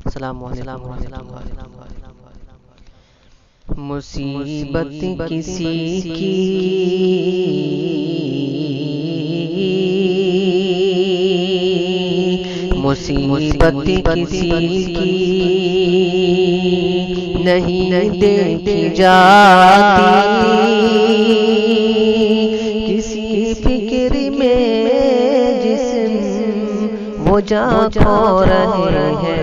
السلام علیکم مصیبت کسی کی مصیبت کسی کی نہیں دیکھی جاتی کسی فکر میں جسم وہ جان کھو رہے ہیں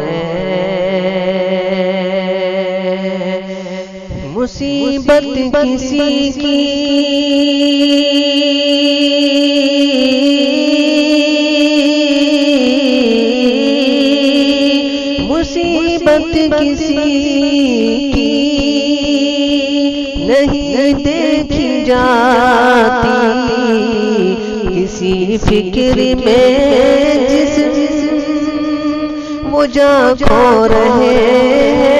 مصیبت کسی کی مصیبت کسی کی نہیں دیکھی جاتی کسی فکر میں جسم وہ جان کھو رہے ہیں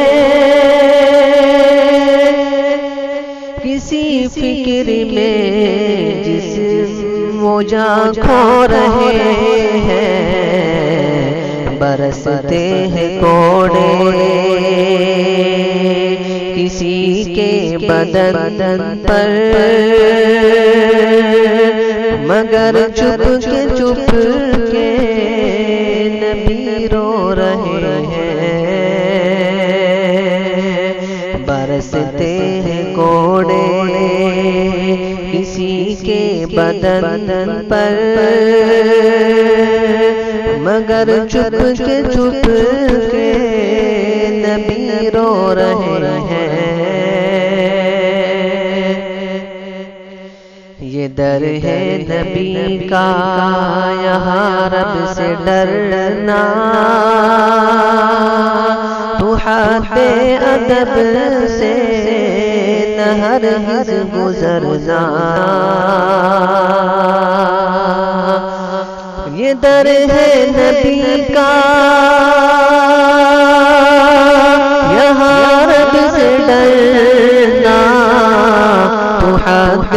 کسی فکر میں جسم وہ جان کھو رہے ہیں برستے ہیں کوڑے کسی کے بدن پر مگر چپ کے نبی رو رہے ہیں برستے ہیں کوڑے کسی کے بدن پر مگر چپ کے نبی رو رہے ہیں یہ در ہے نبی کا یہاں رب سے ڈرنا تو حد ادب سے نہ ہرگز گزرنا یہ در ہے نبی کا یہاں رب سے ڈرنا تو حد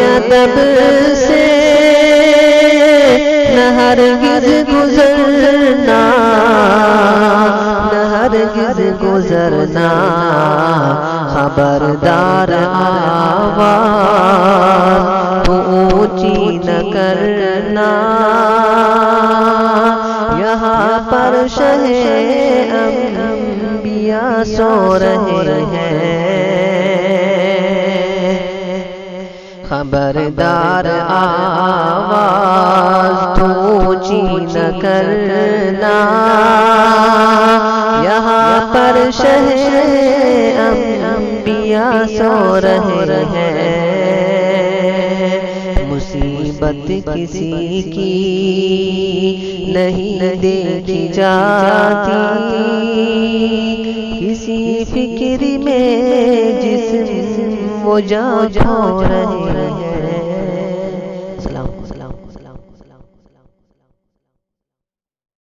ادب سے نہ ہرگز گزرنا نہ ہرگز گزرنا خبردار آواز تو اونچی نہ کرنا یہاں پر شہ انبیاء سو رہے ہیں خبردار آواز تو اونچی نہ کرنا یہاں پر شہ انبیاء سو رہے ہیں مصیبت کسی کی نہیں دیکھی جاتی کسی فکر میں جسم وہ جان کھو رہے ہیں